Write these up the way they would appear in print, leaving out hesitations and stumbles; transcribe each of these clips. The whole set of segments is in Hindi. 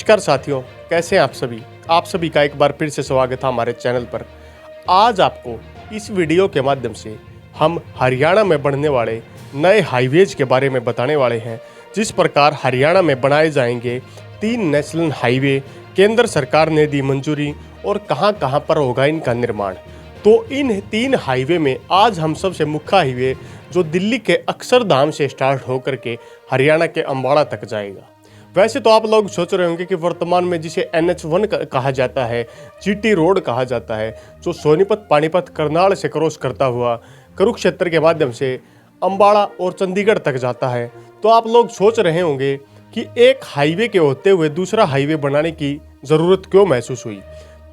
नमस्कार साथियों, कैसे हैं आप सभी। आप सभी का एक बार फिर से स्वागत है हमारे चैनल पर। आज आपको इस वीडियो के माध्यम से हम हरियाणा में बनने वाले नए हाईवेज के बारे में बताने वाले हैं। जिस प्रकार हरियाणा में बनाए जाएंगे 3 नेशनल हाईवे, केंद्र सरकार ने दी मंजूरी और कहां कहां पर होगा इनका निर्माण। तो इन 3 हाईवे में आज हम सबसे मुख्य हाईवे जो दिल्ली के अक्षरधाम से स्टार्ट होकर के हरियाणा के अम्बाड़ा तक जाएगा। वैसे तो आप लोग सोच रहे होंगे कि वर्तमान में जिसे NH1 कहा जाता है, GT रोड कहा जाता है, जो सोनीपत, पानीपत, करनाल से क्रॉस करता हुआ कुरुक्षेत्र के माध्यम से अम्बाड़ा और चंडीगढ़ तक जाता है, तो आप लोग सोच रहे होंगे कि एक हाईवे के होते हुए दूसरा हाईवे बनाने की ज़रूरत क्यों महसूस हुई।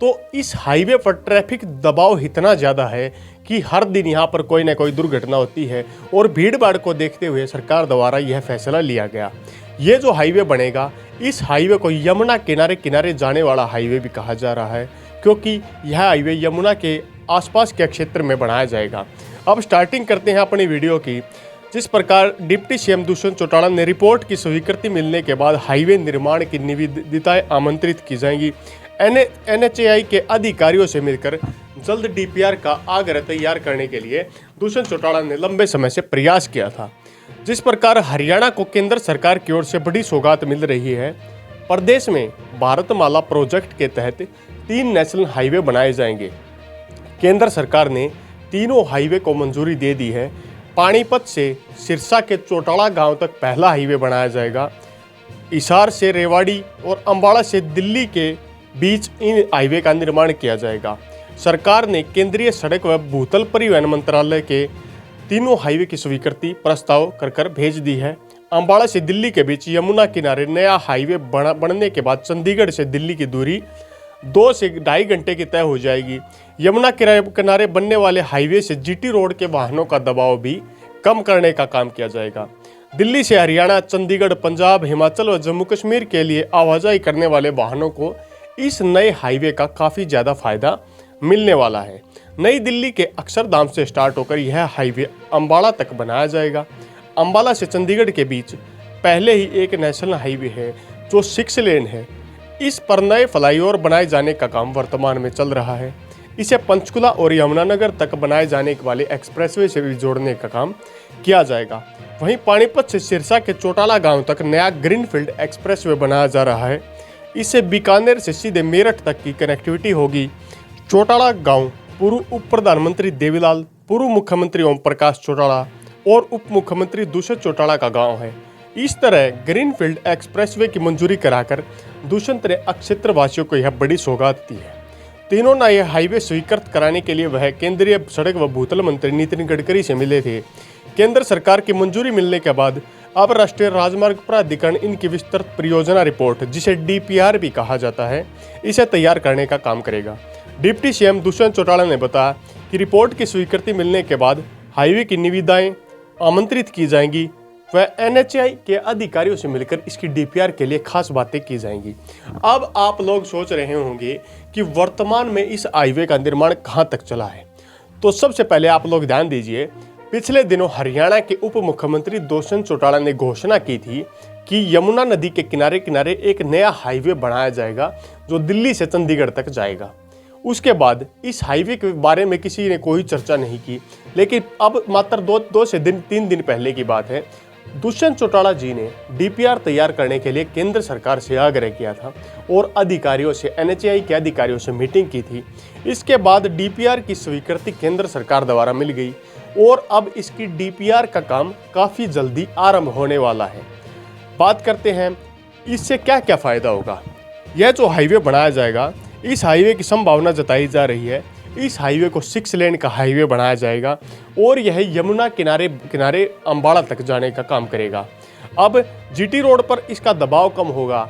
तो इस हाईवे पर ट्रैफिक दबाव इतना ज़्यादा है कि हर दिन यहाँ पर कोई ना कोई दुर्घटना होती है और भीड़ भाड़ को देखते हुए सरकार द्वारा यह फैसला लिया गया। ये जो हाईवे बनेगा, इस हाईवे को यमुना किनारे किनारे जाने वाला हाईवे भी कहा जा रहा है, क्योंकि यह हाईवे यमुना के आसपास के क्षेत्र में बनाया जाएगा। अब स्टार्टिंग करते हैं अपनी वीडियो की। जिस प्रकार डिप्टी CM दुष्यंत चौटाला ने रिपोर्ट की स्वीकृति मिलने के बाद हाईवे निर्माण की निविदाएं आमंत्रित की जाएंगी। NHAI के अधिकारियों से मिलकर जल्द DPR का आग्रह तैयार करने के लिए दुष्यंत चौटाला ने लंबे समय से प्रयास किया था। जिस प्रकार हरियाणा को केंद्र सरकार की ओर से बड़ी सौगात मिल रही है। प्रदेश में भारतमाला प्रोजेक्ट के तहत 3 नेशनल हाईवे बनाए जाएंगे। केंद्र सरकार ने तीनों हाईवे को मंजूरी दे दी है। पानीपत से सिरसा के चौटाला गांव तक पहला हाईवे बनाया जाएगा। हिसार से रेवाड़ी और अम्बाड़ा से दिल्ली के बीच इन हाईवे का निर्माण किया जाएगा। सरकार ने केंद्रीय सड़क व भूतल परिवहन मंत्रालय के तीनों हाईवे की स्वीकृति प्रस्ताव कर भेज दी है। अम्बाड़ा से दिल्ली के बीच यमुना किनारे नया हाईवे बनने के बाद चंडीगढ़ से दिल्ली की दूरी 2 से 2.5 घंटे की तय हो जाएगी। यमुना किनारे बनने वाले हाईवे से GT रोड के वाहनों का दबाव भी कम करने का काम किया जाएगा। दिल्ली से हरियाणा, चंडीगढ़, पंजाब, हिमाचल व जम्मू कश्मीर के लिए आवाजाही करने वाले वाहनों को इस नए हाईवे का काफ़ी ज़्यादा फायदा मिलने वाला है। नई दिल्ली के अक्षरधाम से स्टार्ट होकर यह हाईवे अम्बाड़ा तक बनाया जाएगा। अम्बाला से चंडीगढ़ के बीच पहले ही एक नेशनल हाईवे है जो 6 लेन है। इस पर नए फ्लाईओवर बनाए जाने का काम वर्तमान में चल रहा है। इसे पंचकुला और यमुनानगर तक बनाए जाने वाले एक्सप्रेसवे से भी जोड़ने का काम किया जाएगा। वहीं पानीपत से सिरसा के चौटाला गांव तक नया ग्रीनफील्ड एक्सप्रेसवे बनाया जा रहा है। इससे बीकानेर से सीधे मेरठ तक की कनेक्टिविटी होगी। चौटाला गांव पूर्व उप प्रधानमंत्री देवीलाल, पूर्व मुख्यमंत्री ओम प्रकाश चौटाला और उप मुख्यमंत्री दुष्यंत चौटाला का गांव है। इस तरह ग्रीनफील्ड एक्सप्रेसवे की मंजूरी कराकर दुष्यंत ने क्षेत्र वासियों को यह बड़ी सौगात दी है। तीनों नए हाईवे स्वीकृत कराने के लिए वह केंद्रीय सड़क व भूतल मंत्री नितिन गडकरी से मिले थे। केंद्र सरकार की मंजूरी मिलने के बाद अब राष्ट्रीय राजमार्ग प्राधिकरण इनकी विस्तृत परियोजना रिपोर्ट, जिसे DPR भी कहा जाता है, इसे तैयार करने का काम करेगा। डिप्टी CM दुष्यंत चौटाला ने बताया कि रिपोर्ट की स्वीकृति मिलने के बाद हाईवे की निविदाएं आमंत्रित की जाएंगी व NHAI के अधिकारियों से मिलकर इसकी DPR के लिए खास बातें की जाएंगी। अब आप लोग सोच रहे होंगे कि वर्तमान में इस हाईवे का निर्माण कहां तक चला है। तो सबसे पहले आप लोग ध्यान दीजिए, पिछले दिनों हरियाणा के उप मुख्यमंत्री दुष्यंत चौटाला ने घोषणा की थी कि यमुना नदी के किनारे किनारे एक नया हाईवे बनाया जाएगा जो दिल्ली से चंडीगढ़ तक जाएगा। उसके बाद इस हाईवे के बारे में किसी ने कोई चर्चा नहीं की, लेकिन अब मात्र 2 से 3 दिन पहले की बात है, दुष्यंत चौटाला जी ने DPR तैयार करने के लिए केंद्र सरकार से आग्रह किया था और अधिकारियों से, NHAI के अधिकारियों से मीटिंग की थी। इसके बाद DPR की स्वीकृति केंद्र सरकार द्वारा मिल गई और अब इसकी DPR का काम काफ़ी जल्दी आरंभ होने वाला है। बात करते हैं इससे क्या क्या फ़ायदा होगा। यह जो हाईवे बनाया जाएगा, इस हाईवे की संभावना जताई जा रही है। इस हाईवे को 6 लेन का हाईवे बनाया जाएगा और यह यमुना किनारे किनारे अम्बाड़ा तक जाने का काम करेगा। अब GT रोड पर इसका दबाव कम होगा,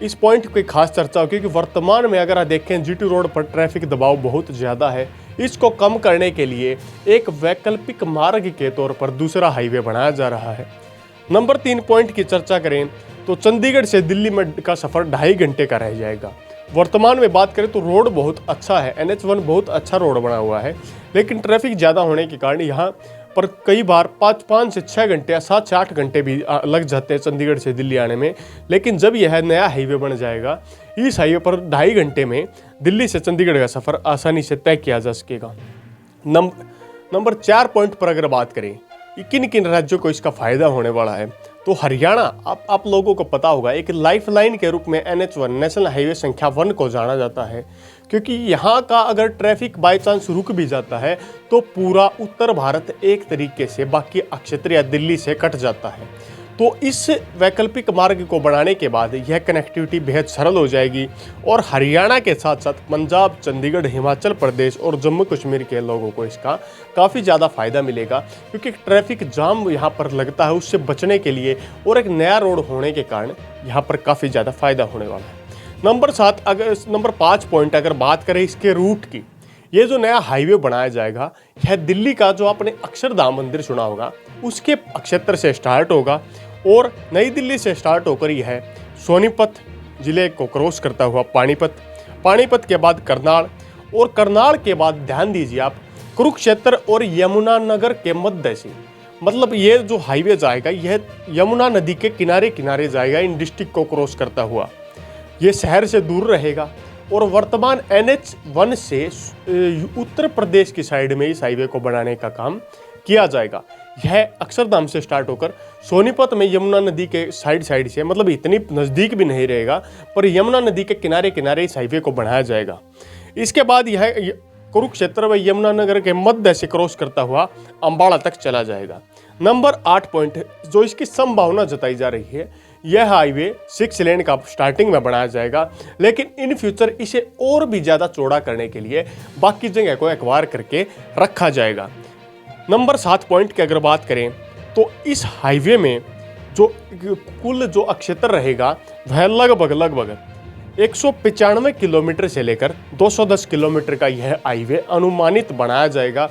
इस पॉइंट की खास चर्चा हो, क्योंकि वर्तमान में अगर आप देखें GT रोड पर ट्रैफिक दबाव बहुत ज़्यादा है। इसको कम करने के लिए एक वैकल्पिक मार्ग के तौर पर दूसरा हाईवे बनाया जा रहा है। नंबर 3 पॉइंट की चर्चा करें तो चंडीगढ़ से दिल्ली में का सफ़र 2.5 घंटे का रह जाएगा। वर्तमान में बात करें तो रोड बहुत अच्छा है, NH1 बहुत अच्छा रोड बना हुआ है, लेकिन ट्रैफिक ज़्यादा होने के कारण यहाँ पर कई बार 5 से 6 घंटे या 7 से 8 घंटे भी लग जाते हैं चंडीगढ़ से दिल्ली आने में। लेकिन जब यह नया हाईवे बन जाएगा, इस हाईवे पर 2.5 घंटे में दिल्ली से चंडीगढ़ का सफ़र आसानी से तय किया जा सकेगा। नंबर 4 पॉइंट पर अगर बात करें किन किन राज्यों को इसका फ़ायदा होने वाला है, तो हरियाणा, आप लोगों को पता होगा, एक लाइफलाइन के रूप में NH1 नेशनल हाईवे संख्या 1 को जाना जाता है, क्योंकि यहाँ का अगर ट्रैफिक बाय चांस रुक भी जाता है तो पूरा उत्तर भारत एक तरीके से बाकी क्षेत्र या दिल्ली से कट जाता है। तो इस वैकल्पिक मार्ग को बनाने के बाद यह कनेक्टिविटी बेहद सरल हो जाएगी और हरियाणा के साथ साथ पंजाब, चंडीगढ़, हिमाचल प्रदेश और जम्मू कश्मीर के लोगों को इसका काफ़ी ज़्यादा फ़ायदा मिलेगा, क्योंकि ट्रैफिक जाम यहाँ पर लगता है उससे बचने के लिए और एक नया रोड होने के कारण यहाँ पर काफ़ी ज़्यादा फ़ायदा होने वाला है। नंबर 5 पॉइंट अगर बात करें इसके रूट की, ये जो नया हाईवे बनाया जाएगा यह दिल्ली का जो आपने अक्षरधाम मंदिर सुना होगा उसके क्षेत्र से स्टार्ट होगा और नई दिल्ली से स्टार्ट होकर यह सोनीपत जिले को क्रॉस करता हुआ पानीपत के बाद करनाल और करनाल के बाद ध्यान दीजिए आप कुरुक्षेत्र और यमुनानगर के मध्य से, मतलब ये जो हाईवे जाएगा यह यमुना नदी के किनारे किनारे जाएगा, इन डिस्ट्रिक्ट को क्रॉस करता हुआ ये शहर से दूर रहेगा और वर्तमान NH1 से उत्तर प्रदेश की साइड में इस हाईवे को बनाने का काम किया जाएगा। यह अक्षरधाम से स्टार्ट होकर सोनीपत में यमुना नदी के साइड से, मतलब इतनी नज़दीक भी नहीं रहेगा, पर यमुना नदी के किनारे किनारे इस हाईवे को बढ़ाया जाएगा। इसके बाद यह कुरुक्षेत्र व यमुनानगर के मध्य से क्रॉस करता हुआ अंबाला तक चला जाएगा। नंबर 8 पॉइंट जो इसकी संभावना जताई जा रही है, यह हाईवे 6 लेन का स्टार्टिंग में बनाया जाएगा, लेकिन इन फ्यूचर इसे और भी ज़्यादा चौड़ा करने के लिए बाकी जगह को एक्वायर करके रखा जाएगा। नंबर 7 पॉइंट की अगर बात करें तो इस हाईवे में जो कुल जो क्षेत्र रहेगा वह लगभग 195 किलोमीटर से लेकर 210 किलोमीटर का यह हाईवे अनुमानित बनाया जाएगा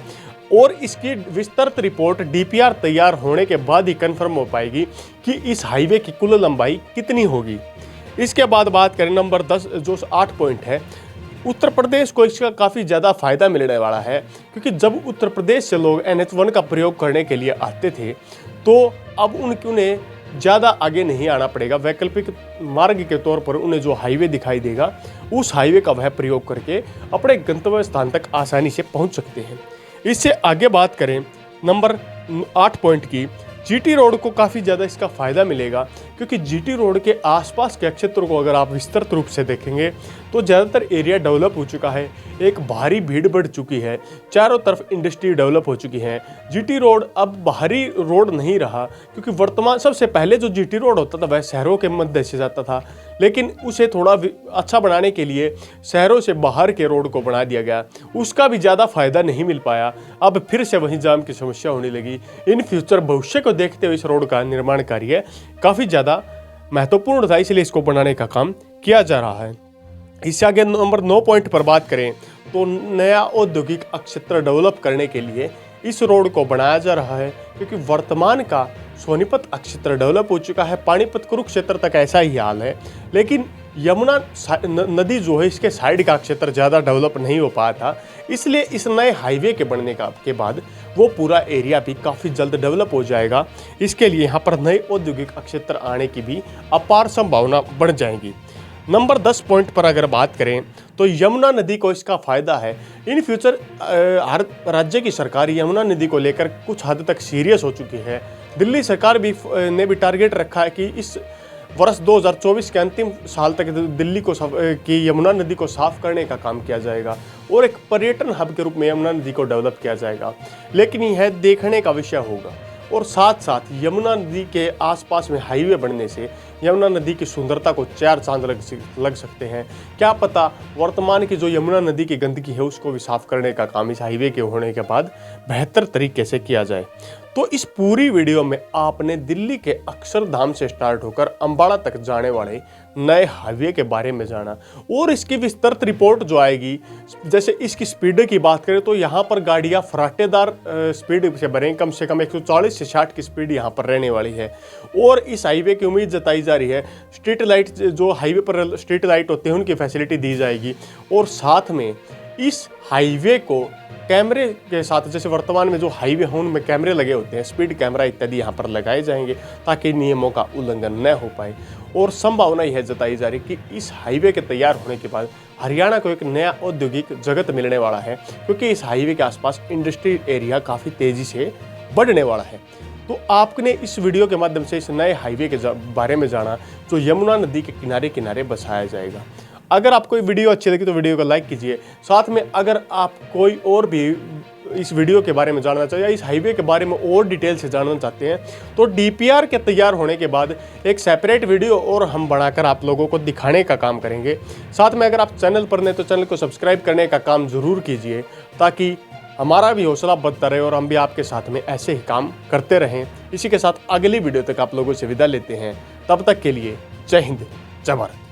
और इसकी विस्तृत रिपोर्ट DPR तैयार होने के बाद ही कंफर्म हो पाएगी कि इस हाईवे की कुल लंबाई कितनी होगी। इसके बाद बात करें नंबर 10 जो 8 पॉइंट है, उत्तर प्रदेश को इसका काफ़ी ज़्यादा फ़ायदा मिलने वाला है, क्योंकि जब उत्तर प्रदेश से लोग NH1 का प्रयोग करने के लिए आते थे तो अब उन्हें ज़्यादा आगे नहीं आना पड़ेगा। वैकल्पिक मार्ग के तौर पर उन्हें जो हाईवे दिखाई देगा उस हाईवे का वह प्रयोग करके अपने गंतव्य स्थान तक आसानी से पहुंच सकते हैं। इससे आगे बात करें नंबर 8 पॉइंट की, GT रोड को काफ़ी ज़्यादा इसका फ़ायदा मिलेगा, क्योंकि GT रोड के आसपास के क्षेत्रों को अगर आप विस्तृत रूप से देखेंगे तो ज़्यादातर एरिया डेवलप हो चुका है, एक भारी भीड़ बढ़ चुकी है, चारों तरफ इंडस्ट्री डेवलप हो चुकी है। GT रोड अब बाहरी रोड नहीं रहा, क्योंकि वर्तमान सबसे पहले जो GT रोड होता था वह शहरों के मध्य से जाता था, लेकिन उसे थोड़ा अच्छा बनाने के लिए शहरों से बाहर के रोड को बना दिया गया, उसका भी ज़्यादा फायदा नहीं मिल पाया। अब फिर से वहीं जाम की समस्या होने लगी। इन फ्यूचर भविष्य को देखते हुए इस रोड का निर्माण कार्य काफ़ी ज़्यादा महत्वपूर्ण था, इसलिए इसको बनाने का काम किया जा रहा है। इससे आगे नंबर 9 पॉइंट पर बात करें तो नया औद्योगिक क्षेत्र डेवलप करने के लिए इस रोड को बनाया जा रहा है, क्योंकि वर्तमान का सोनीपत क्षेत्र डेवलप हो चुका है, पानीपत कुरुक्षेत्र तक ऐसा ही हाल है, लेकिन यमुना नदी जो है इसके साइड का क्षेत्र ज़्यादा डेवलप नहीं हो पाया था, इसलिए इस नए हाईवे के बनने के बाद वो पूरा एरिया भी काफ़ी जल्द डेवलप हो जाएगा। इसके लिए यहाँ पर नए औद्योगिक क्षेत्र आने की भी अपार संभावना बढ़ जाएगी। नंबर 10 पॉइंट पर अगर बात करें तो यमुना नदी को इसका फ़ायदा है। इन फ्यूचर हर राज्य की सरकार यमुना नदी को लेकर कुछ हद तक सीरियस हो चुकी है। दिल्ली सरकार ने भी टारगेट रखा है कि इस वर्ष 2024 के अंतिम साल तक दिल्ली की यमुना नदी को साफ करने का काम किया जाएगा और एक पर्यटन हब के रूप में यमुना नदी को डेवलप किया जाएगा। लेकिन यह देखने का विषय होगा, और साथ साथ यमुना नदी के आसपास में हाईवे बनने से यमुना नदी की सुंदरता को 4 चांद लग सकते हैं। क्या पता वर्तमान की जो यमुना नदी की गंदगी है उसको भी साफ करने का काम इस हाईवे के होने के बाद बेहतर तरीके से किया जाए। तो इस पूरी वीडियो में आपने दिल्ली के अक्षरधाम से स्टार्ट होकर अंबाला तक जाने वाले नए हाईवे के बारे में जाना, और इसकी विस्तृत रिपोर्ट जो आएगी, जैसे इसकी स्पीड की बात करें तो यहाँ पर गाड़ियाँ फराटेदार स्पीड से भरें, कम से कम 140 से 60 की स्पीड यहाँ पर रहने वाली है। और इस हाईवे की उम्मीद जताई जा रही है स्ट्रीट लाइट, जो हाईवे पर स्ट्रीट लाइट होते हैं उनकी फैसिलिटी दी जाएगी, और साथ में इस हाईवे को कैमरे के साथ, जैसे वर्तमान में जो हाईवे हैं उनमें कैमरे लगे होते हैं, स्पीड कैमरा इत्यादि यहाँ पर लगाए जाएंगे ताकि नियमों का उल्लंघन न हो पाए। और संभावना यह जताई जा रही कि इस हाईवे के तैयार होने के बाद हरियाणा को एक नया औद्योगिक जगत मिलने वाला है, क्योंकि इस हाईवे के आसपास इंडस्ट्री एरिया काफ़ी तेज़ी से बढ़ने वाला है। तो आपने इस वीडियो के माध्यम से इस नए हाईवे के बारे में जाना जो यमुना नदी के किनारे किनारे बसाया जाएगा। अगर आपको ये वीडियो अच्छी लगी तो वीडियो को लाइक कीजिए। साथ में अगर आप कोई और भी इस वीडियो के बारे में जानना चाहिए या इस हाईवे के बारे में और डिटेल से जानना चाहते हैं तो डीपीआर के तैयार होने के बाद एक सेपरेट वीडियो और हम बनाकर आप लोगों को दिखाने का काम करेंगे। साथ में अगर आप चैनल पर नहीं तो चैनल को सब्सक्राइब करने का काम ज़रूर कीजिए ताकि हमारा भी हौसला बढ़ता रहे और हम भी आपके साथ में ऐसे ही काम करते रहें। इसी के साथ अगली वीडियो तक आप लोगों से विदा लेते हैं। तब तक के लिए जय हिंद, जय भारत।